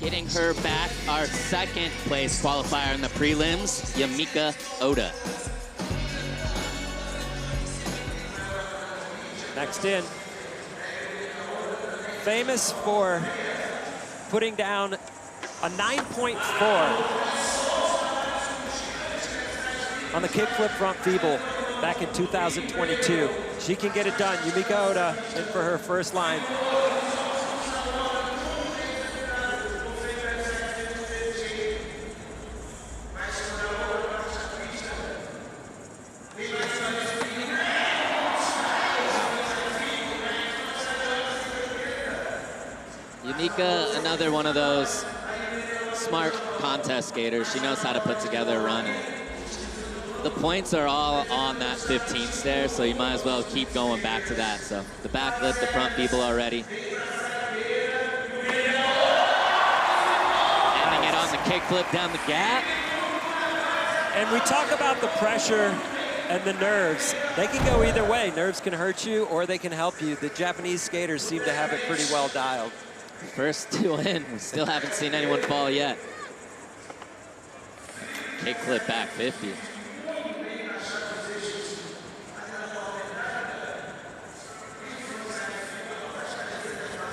Getting her back, our second place qualifier in the prelims, Yumika Oda. Next in. Famous for putting down a 9.4 on the kickflip front feeble back in 2022. She can get it done. Yumika Oda in for her first line. Yumika, another one of those smart contest skaters. She knows how to put together a run. The points are all on that 15 stair, so you might as well keep going back to that. So the backflip, the front people already. Ending it on the kickflip down the gap. And we talk about the pressure and the nerves. They can go either way. Nerves can hurt you or they can help you. The Japanese skaters seem to have it pretty well dialed. First two in, we still haven't seen anyone fall yet. Kickflip back 50.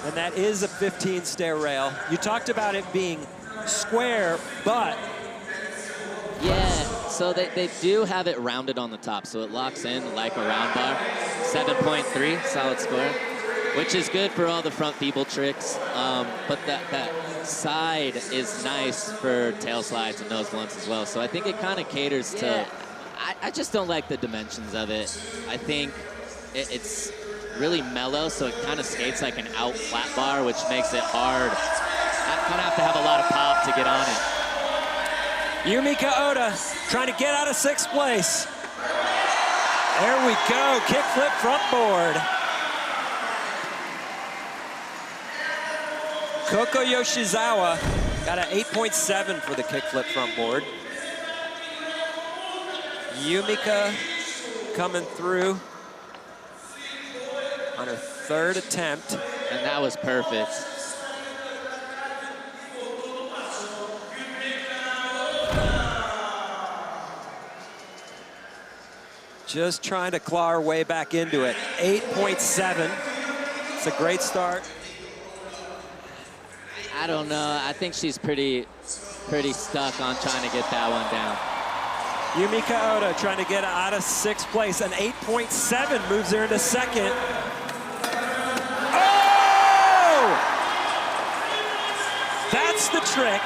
And that is a 15 stair rail. You talked about it being square, but... Yeah, so they do have it rounded on the top, so it locks in like a round bar. 7.3, solid score, which is good for all the front feeble tricks. But that side is nice for tail slides and nose blunts as well. So I think it kind of caters to... I just don't like the dimensions of it. I think it's really mellow, so it kind of skates like an out flat bar, which makes it hard. I kind of have to have a lot of pop to get on it. Yumika Oda trying to get out of 6th place. There we go, kickflip front board. Koko Yoshizawa got an 8.7 for the kickflip front board. Yumika coming through on her 3rd attempt. And that was perfect. Just trying to claw her way back into it. 8.7. It's a great start. I don't know. I think she's pretty stuck on trying to get that one down. Yumika Oda trying to get out of 6th place. An 8.7 moves her into 2nd. Oh! That's the trick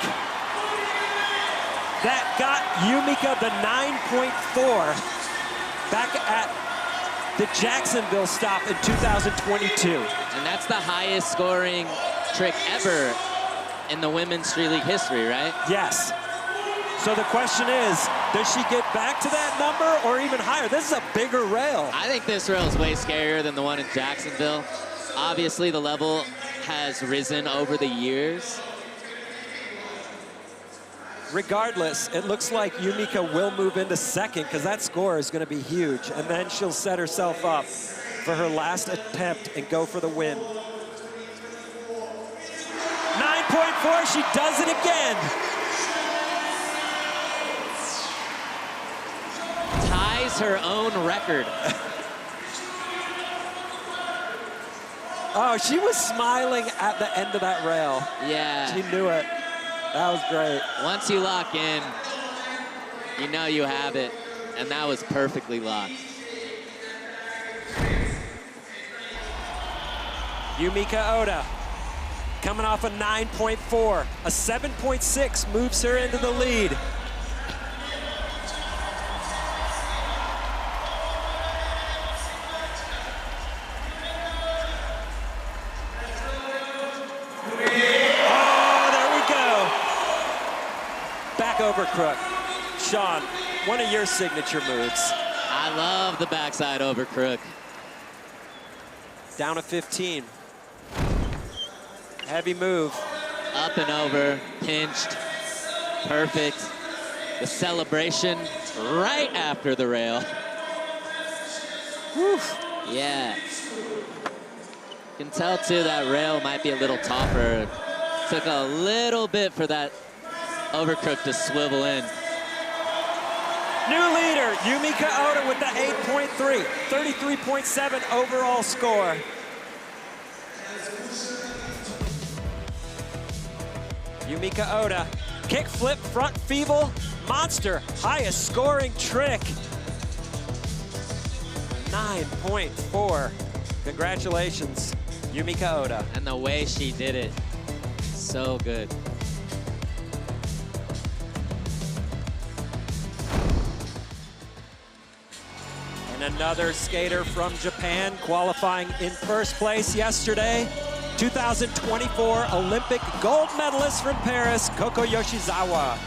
that got Yumika the 9.4 back at the Jacksonville stop in 2022. And that's the highest scoring trick ever in the women's Street League history, right? Yes. So the question is, does she get back to that number or even higher? This is a bigger rail. I think this rail is way scarier than the one in Jacksonville. Obviously, the level has risen over the years. Regardless, it looks like Yumika will move into 2nd because that score is going to be huge. And then she'll set herself up for her last attempt and go for the win. 9.4, she does it again. Ties her own record. Oh, she was smiling at the end of that rail. Yeah. She knew it. That was great. Once you lock in, you know you have it, and that was perfectly locked. Yumika Oda coming off a 9.4. A 7.6 moves her into the lead. Over crook. Sean, one of your signature moves. I love the backside over crook. Down to 15. Heavy move. Up and over, pinched, perfect. The celebration right after the rail. Whew. Yeah. You can tell too that rail might be a little tougher. Took a little bit for that overcrook to swivel in. New leader, Yumika Oda with the 8.3, 33.7 overall score. Yumika Oda, kickflip front feeble, monster, highest scoring trick. 9.4. Congratulations, Yumika Oda. And the way she did it, so good. And another skater from Japan qualifying in first place yesterday. 2024 Olympic gold medalist from Paris, Koko Yoshizawa.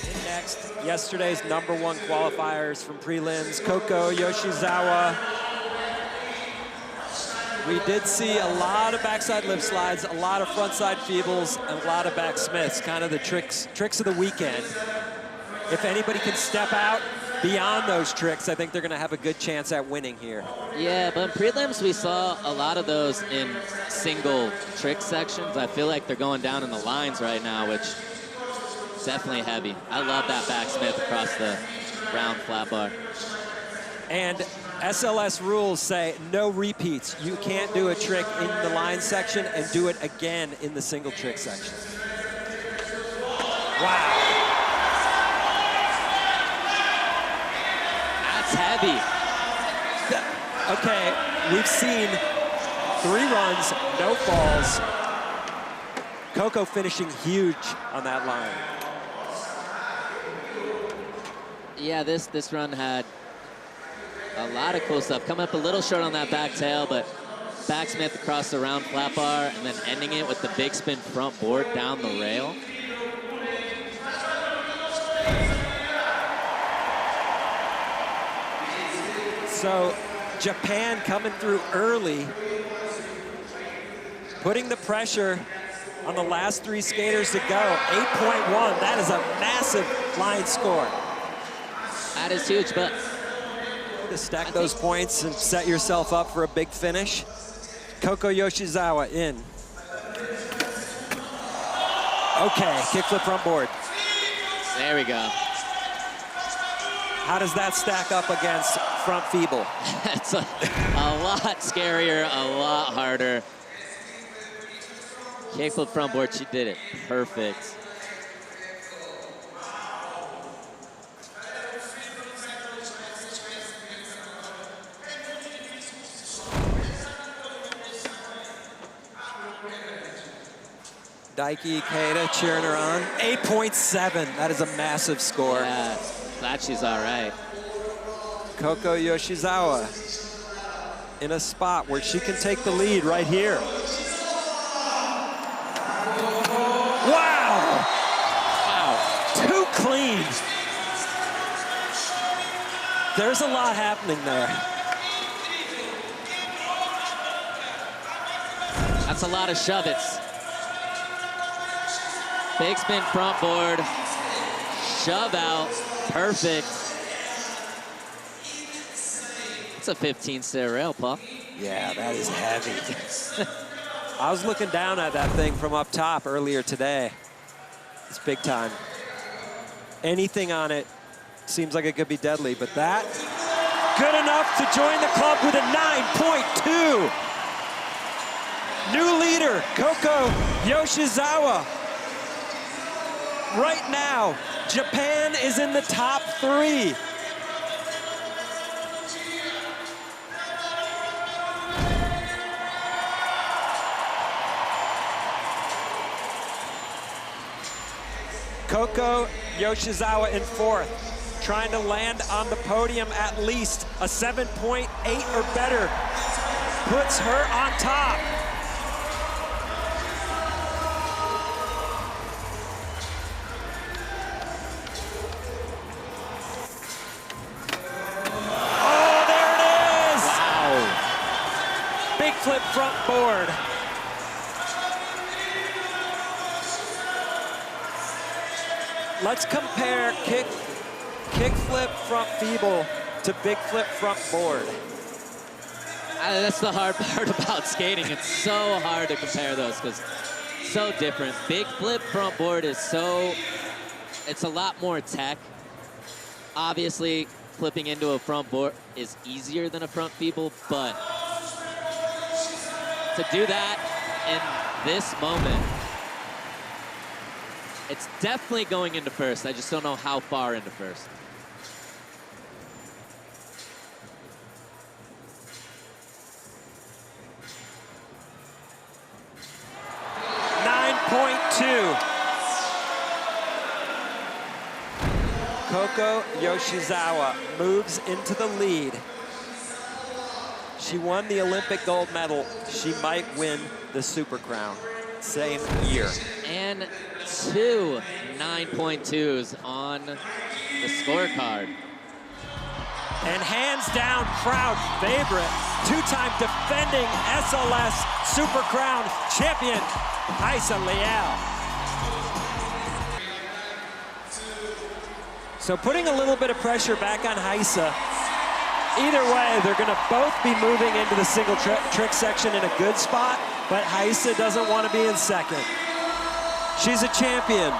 And next, yesterday's #1 qualifiers from prelims, Koko Yoshizawa. We did see a lot of backside lip slides, a lot of frontside feebles, and a lot of back smiths, kind of the tricks of the weekend. If anybody can step out beyond those tricks, I think they're gonna have a good chance at winning here. Yeah, but in prelims, we saw a lot of those in single trick sections. I feel like they're going down in the lines right now, which is definitely heavy. I love that backsmith across the round flat bar. And SLS rules say no repeats. You can't do a trick in the line section and do it again in the single trick section. Wow. Heavy. Okay, we've seen 3 runs, no falls. Koko finishing huge on that line. Yeah, this run had a lot of cool stuff. Coming up a little short on that back tail, but backsmith across the round flat bar and then ending it with the big spin front board down the rail. So Japan coming through early, putting the pressure on the last 3 skaters to go. 8.1, that is a massive line score. That is huge, but to stack those points and set yourself up for a big finish. Koko Yoshizawa in. Okay, kickflip front board. There we go. How does that stack up against front feeble? That's a lot scarier, a lot harder. Kickflip front board, she did it perfect. Daiki Ikeda cheering her on. 8.7, that is a massive score. Yeah, glad she's all right. Koko Yoshizawa in a spot where she can take the lead right here. Wow! Wow, too clean. There's a lot happening there. That's a lot of shove-its. Big spin front board, shove out, perfect. It's a 15-stair rail, Paul. Yeah, that is heavy. I was looking down at that thing from up top earlier today. It's big time. Anything on it seems like it could be deadly, but that, good enough to join the club with a 9.2. New leader, Koko Yoshizawa. Right now, Japan is in the top 3. Koko Yoshizawa in 4th, trying to land on the podium at least. A 7.8 or better puts her on top. Oh, there it is! Wow. Big flip front board. Let's compare kick flip front feeble to big flip front board. That's the hard part about skating. It's so hard to compare those because so different. Big flip front board is it's a lot more tech. Obviously, flipping into a front board is easier than a front feeble, but to do that in this moment, it's definitely going into first. I just don't know how far into first. Koko Yoshizawa moves into the lead. She won the Olympic gold medal. She might win the Super Crown. Same year. And 2 9.2s on the scorecard. And hands down crowd favorite, two-time defending SLS Super Crown champion, Rayssa Leal. So putting a little bit of pressure back on Rayssa. Either way, they're gonna both be moving into the single trick section in a good spot, but Rayssa doesn't want to be in second. She's a champion.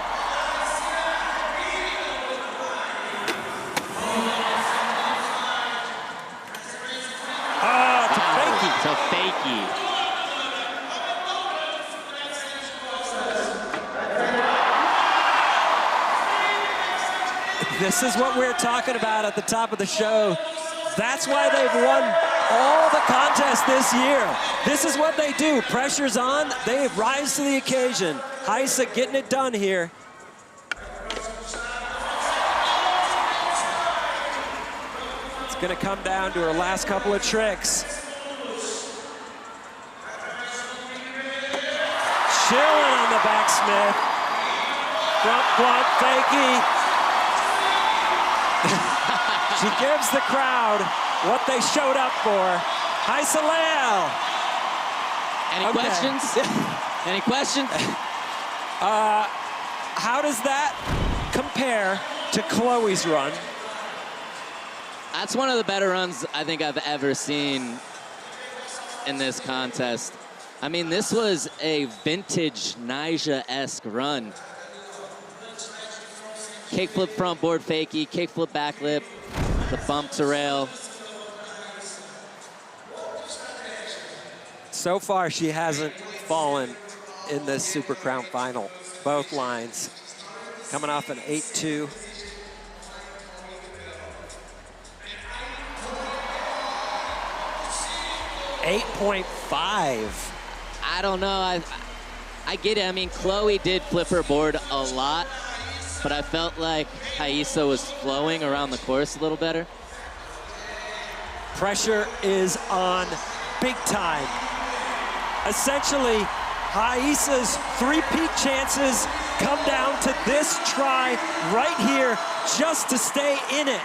Oh, it's a fakie. It's a fakie. This is what we're talking about at the top of the show. That's why they've won all the contests this year. This is what they do. Pressure's on, they rise to the occasion. Rayssa getting it done here. It's gonna come down to her last couple of tricks. Chilling on the backsmith. Front blunt fakie. She gives the crowd what they showed up for. Rayssa Leal. Any questions? Any questions? How does that compare to Chloe's run? That's one of the better runs I think I've ever seen in this contest. I mean, this was a vintage Nyjah-esque run. Kickflip front board fakie, kickflip backlip, the bump to rail. So far, she hasn't fallen in this Super Crown final. Both lines. Coming off an 8-2. .5. I don't know. I get it. I mean, Chloe did flip her board a lot, but I felt like Rayssa was flowing around the course a little better. Pressure is on big time. Essentially, Rayssa's three-peat chances come down to this try right here just to stay in it.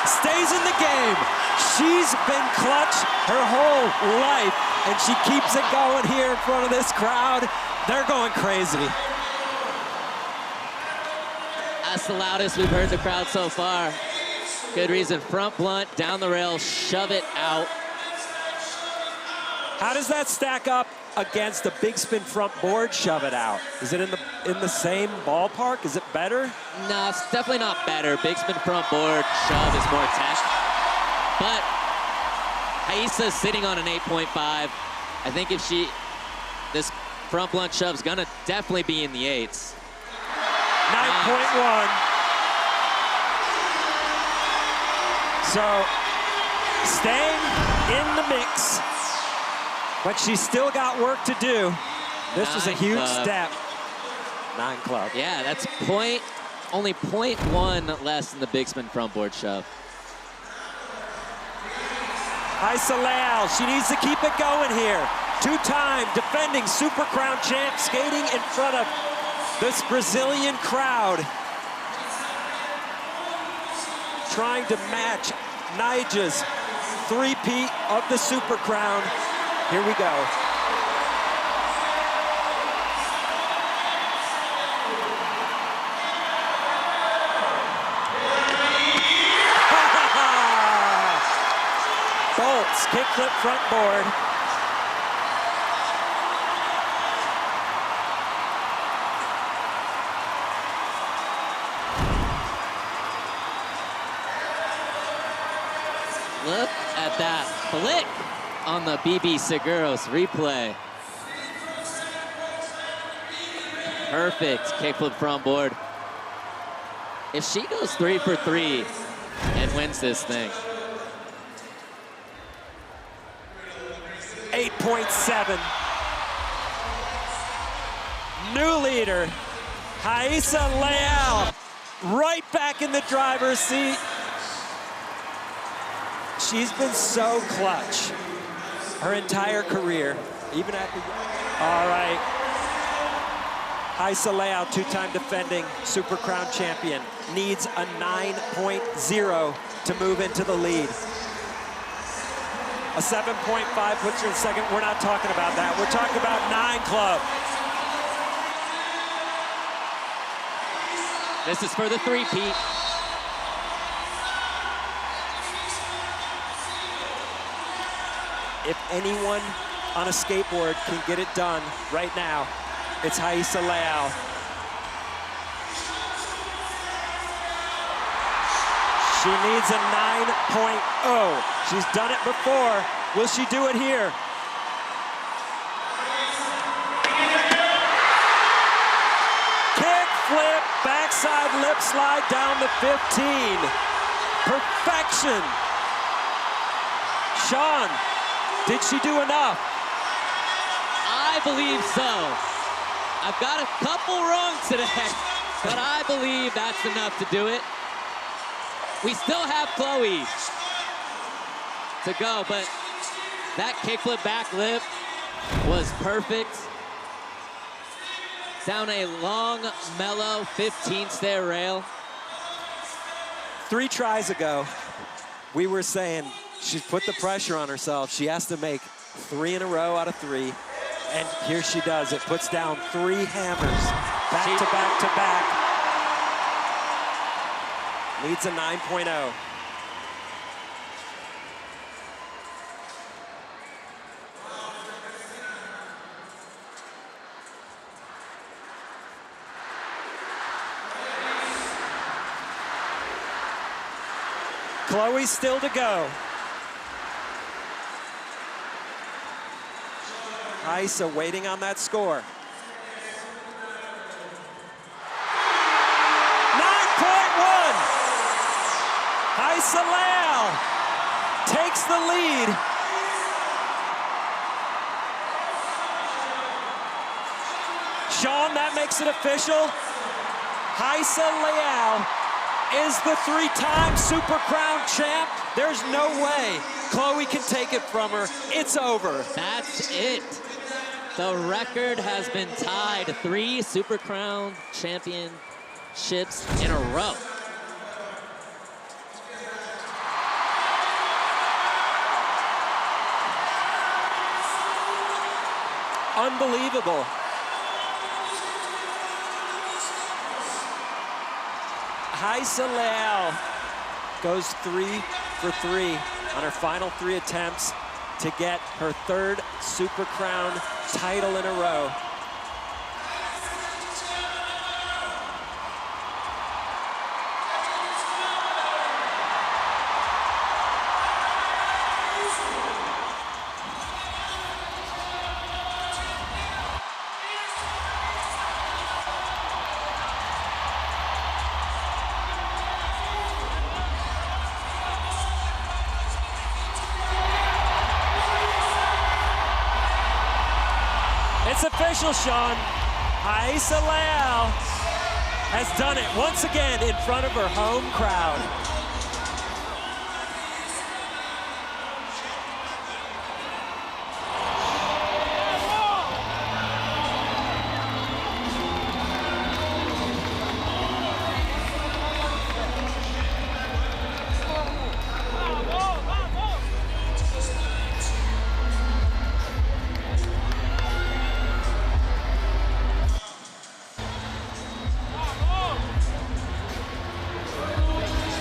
Stays in the game. She's been clutch her whole life, and she keeps it going here in front of this crowd. They're going crazy. That's the loudest we've heard the crowd so far. Good reason. Front blunt, down the rail, shove it out. How does that stack up against a big spin front board shove it out? Is it in the same ballpark? Is it better? No, it's definitely not better. Big spin front board shove is more tech. But Rayssa's sitting on an 8.5. I think if this front blunt shove's gonna definitely be in the 8s. 9.1. So staying in the mix, but she's still got work to do. This was a huge step. 9 club. Yeah, that's only 0.1 less than the big spin front board shove. Rayssa Leal, she needs to keep it going here. Two-time defending Super Crown champ, skating in front of this Brazilian crowd. trying to match Nija's three-peat of the Super Crown. Here we go. Bolts, kickflip front board. Look at that flick on the BB Seguros replay. Perfect kickflip front board. If she goes 3 for 3 and wins this thing. 8.7. New leader, Rayssa Leal, right back in the driver's seat. She's been so clutch her entire career, even at the... All right. Rayssa Leal, two-time defending Super Crown champion, needs a 9.0 to move into the lead. A 7.5 puts her in second. We're not talking about that. We're talking about 9 club. This is for the three-peat. If anyone on a skateboard can get it done right now, it's Rayssa Leal. She needs a 9.0. She's done it before. Will she do it here? Kick flip, backside lip slide down the 15. Perfection. Sean, did she do enough? I believe so. I've got a couple wrong today, but I believe that's enough to do it. We still have Chloe to go, but that kickflip back lip was perfect. Down a long, mellow 15-stair rail. 3 tries ago, we were saying she's put the pressure on herself. She has to make 3 in a row out of 3. And here she does. It puts down 3 hammers, back to back to back. Leads a 9.0. Chloe still to go. Rayssa waiting on that score. 9.1. Rayssa Leal takes the lead. Sean, that makes it official. Rayssa Leal is the 3-time Super Crown champ. There's no way Chloe can take it from her. It's over. That's it. The record has been tied. 3 Super Crown championships in a row. Unbelievable. Rayssa Leal goes 3 for 3 on her final 3 attempts to get her 3rd Super Crown title in a row. It's official, Sean. Rayssa Leal has done it once again in front of her home crowd.